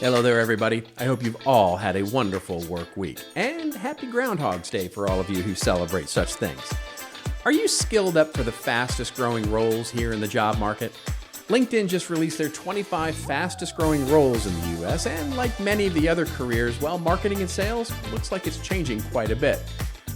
Hello there, everybody. I hope you've all had a wonderful work week. And happy Groundhog's Day for all of you who celebrate such things. Are you skilled up for the fastest growing roles here in the job market? LinkedIn just released their 25 fastest growing roles in the US, and like many of the other careers, well, marketing and sales looks like it's changing quite a bit.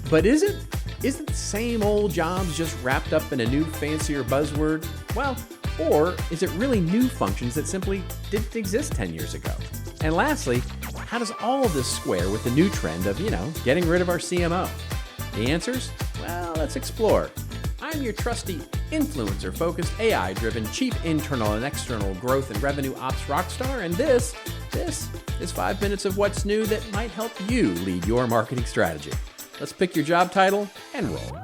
But isn't the same old jobs just wrapped up in a new fancier buzzword? Well, or is it really new functions that simply didn't exist 10 years ago? And lastly, how does all of this square with the new trend of, getting rid of our CMO? The answers? Well, let's explore. I'm your trusty, influencer-focused, AI-driven Chief Internal and External Growth and Revenue Ops rockstar, and this is 5 minutes of what's new that might help you lead your marketing strategy. Let's pick your job title and roll.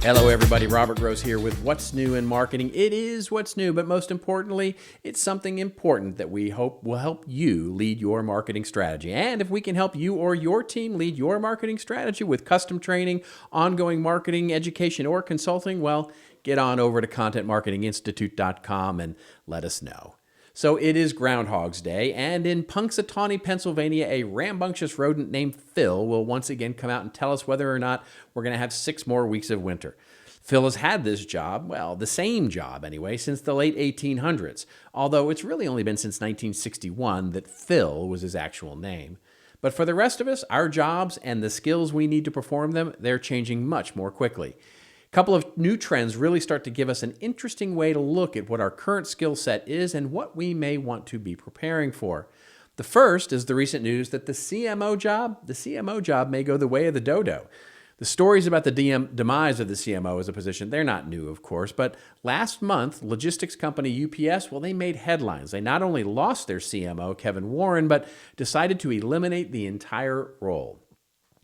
Hello everybody, Robert Gross here with What's New in Marketing. It is what's new, but most importantly, it's something important that we hope will help you lead your marketing strategy. And if we can help you or your team lead your marketing strategy with custom training, ongoing marketing, education, or consulting, well, get on over to contentmarketinginstitute.com and let us know. So it is Groundhog's Day, and in Punxsutawney, Pennsylvania, a rambunctious rodent named Phil will once again come out and tell us whether or not we're going to have 6 more weeks of winter. Phil has had this job, well, the same job anyway, since the late 1800s, although it's really only been since 1961 that Phil was his actual name. But for the rest of us, our jobs and the skills we need to perform them, they're changing much more quickly. A couple of new trends really start to give us an interesting way to look at what our current skill set is and what we may want to be preparing for. The first is the recent news that the CMO job may go the way of the dodo. The stories about the demise of the CMO as a position, they're not new, of course, but last month, logistics company UPS, well, they made headlines. They not only lost their CMO, Kevin Warren, but decided to eliminate the entire role.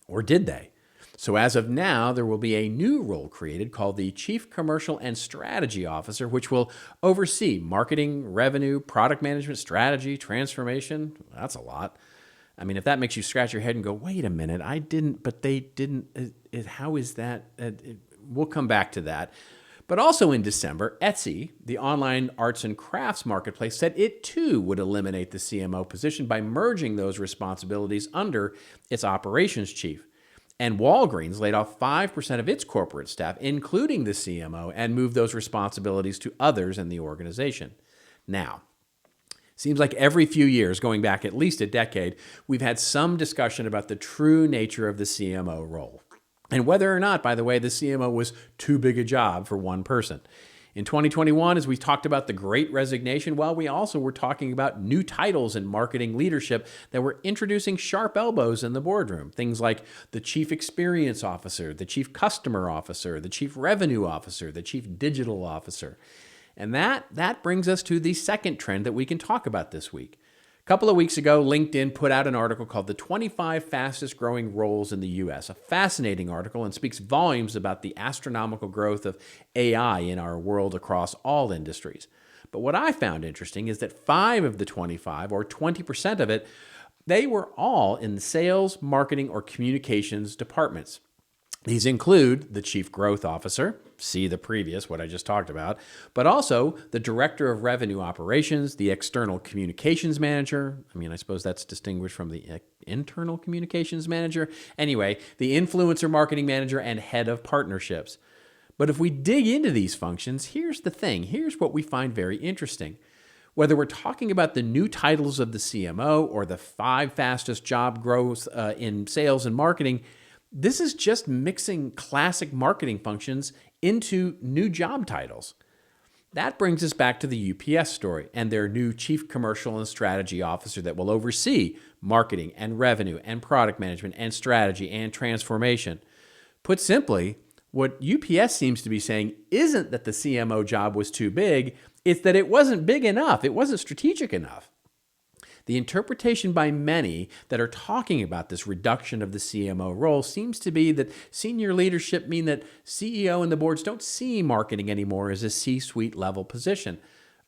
Or did they? So as of now, there will be a new role created called the Chief Commercial and Strategy Officer, which will oversee marketing, revenue, product management, strategy, transformation. That's a lot. I mean, if that makes you scratch your head and go, wait a minute, I didn't, but they didn't, how is that? We'll come back to that. But also in December, Etsy, the online arts and crafts marketplace, said it too would eliminate the CMO position by merging those responsibilities under its operations chief. And Walgreens laid off 5% of its corporate staff, including the CMO, and moved those responsibilities to others in the organization. Now, seems like every few years, going back at least a decade, we've had some discussion about the true nature of the CMO role. And whether or not, by the way, the CMO was too big a job for one person. In 2021, as we talked about the Great Resignation, well, we also were talking about new titles in marketing leadership that were introducing sharp elbows in the boardroom. Things like the Chief Experience Officer, the Chief Customer Officer, the Chief Revenue Officer, the Chief Digital Officer. And that brings us to the second trend that we can talk about this week. A couple of weeks ago, LinkedIn put out an article called The 25 Fastest Growing Roles in the U.S., a fascinating article and speaks volumes about the astronomical growth of AI in our world across all industries. But what I found interesting is that 5 of the 25, or 20% of it, they were all in the sales, marketing, or communications departments. These include the Chief Growth Officer, see the previous, what I just talked about, but also the Director of Revenue Operations, the External Communications Manager. I suppose that's distinguished from the Internal Communications Manager. Anyway, the Influencer Marketing Manager and Head of Partnerships. But if we dig into these functions, here's the thing. Here's what we find very interesting. Whether we're talking about the new titles of the CMO or the 5 fastest job growth in sales and marketing, this is just mixing classic marketing functions into new job titles. That brings us back to the UPS story and their new Chief Commercial and Strategy Officer that will oversee marketing and revenue and product management and strategy and transformation. Put simply, what UPS seems to be saying isn't that the CMO job was too big, it's that it wasn't big enough, it wasn't strategic enough. The interpretation by many that are talking about this reduction of the CMO role seems to be that senior leadership mean that CEO and the boards don't see marketing anymore as a C-suite level position.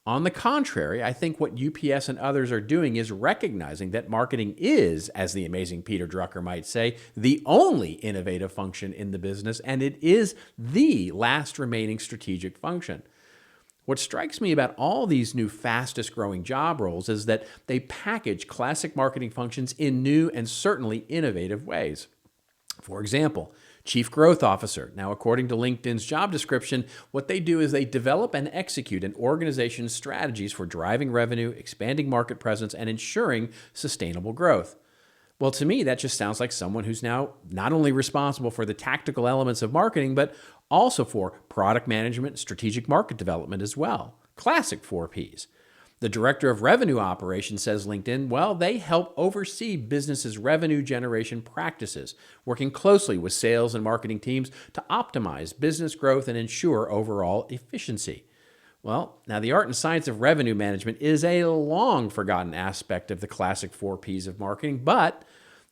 On the contrary, I think what UPS and others are doing is recognizing that marketing is, as the amazing Peter Drucker might say, the only innovative function in the business, and it is the last remaining strategic function. What strikes me about all these new fastest growing job roles is that they package classic marketing functions in new and certainly innovative ways. For example, Chief Growth Officer. Now, according to LinkedIn's job description, what they do is they develop and execute an organization's strategies for driving revenue, expanding market presence, and ensuring sustainable growth. Well, to me, that just sounds like someone who's now not only responsible for the tactical elements of marketing, but also for product management, strategic market development as well. Classic 4 Ps. The Director of Revenue Operations, says LinkedIn, well, they help oversee businesses' revenue generation practices, working closely with sales and marketing teams to optimize business growth and ensure overall efficiency. Well, now the art and science of revenue management is a long forgotten aspect of the classic 4 Ps of marketing, but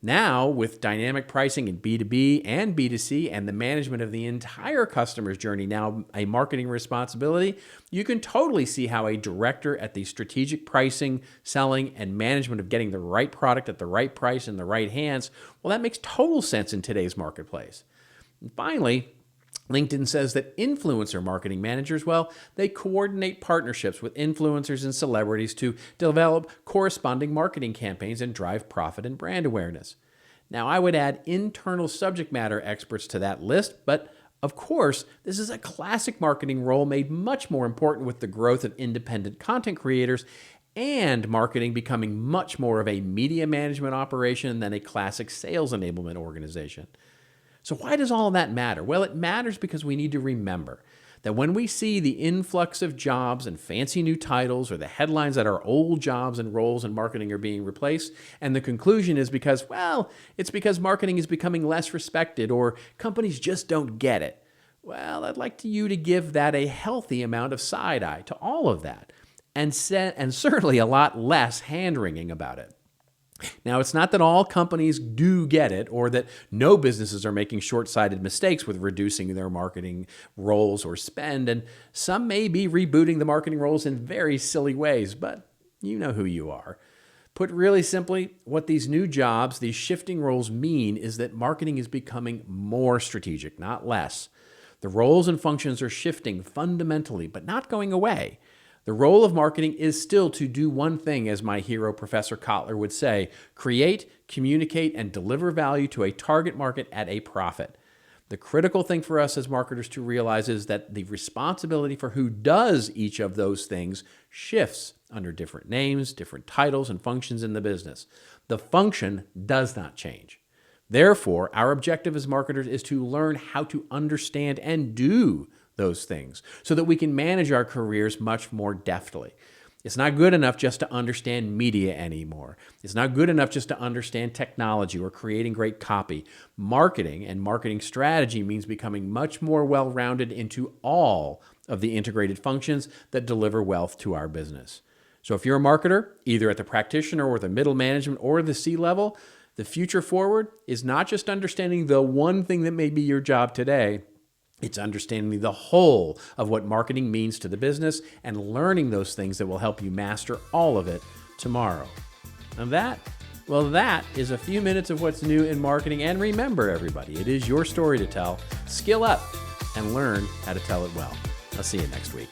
now, with dynamic pricing in B2B and B2C and the management of the entire customer's journey now a marketing responsibility, you can totally see how a director at the strategic pricing, selling, and management of getting the right product at the right price in the right hands, well, that makes total sense in today's marketplace. And finally, LinkedIn says that influencer marketing managers, well, they coordinate partnerships with influencers and celebrities to develop corresponding marketing campaigns and drive profit and brand awareness. Now, I would add internal subject matter experts to that list, but of course, this is a classic marketing role made much more important with the growth of independent content creators and marketing becoming much more of a media management operation than a classic sales enablement organization. So why does all of that matter? Well, it matters because we need to remember that when we see the influx of jobs and fancy new titles or the headlines that our old jobs and roles in marketing are being replaced, and the conclusion is because, well, it's because marketing is becoming less respected or companies just don't get it. Well, I'd like you to give that a healthy amount of side eye to all of that and certainly a lot less hand-wringing about it. Now, it's not that all companies do get it or that no businesses are making short-sighted mistakes with reducing their marketing roles or spend, and some may be rebooting the marketing roles in very silly ways, but you know who you are. Put really simply, what these new jobs, these shifting roles mean is that marketing is becoming more strategic, not less. The roles and functions are shifting fundamentally, but not going away. The role of marketing is still to do one thing, as my hero, Professor Kotler, would say: create, communicate, and deliver value to a target market at a profit. The critical thing for us as marketers to realize is that the responsibility for who does each of those things shifts under different names, different titles, and functions in the business. The function does not change. Therefore, our objective as marketers is to learn how to understand and do those things so that we can manage our careers much more deftly. It's not good enough just to understand media anymore. It's not good enough just to understand technology or creating great copy. Marketing and marketing strategy means becoming much more well-rounded into all of the integrated functions that deliver wealth to our business. So if you're a marketer, either at the practitioner or the middle management or the C-level, the future forward is not just understanding the one thing that may be your job today. It's understanding the whole of what marketing means to the business and learning those things that will help you master all of it tomorrow. And that is a few minutes of what's new in marketing. And remember, everybody, it is your story to tell. Skill up and learn how to tell it well. I'll see you next week.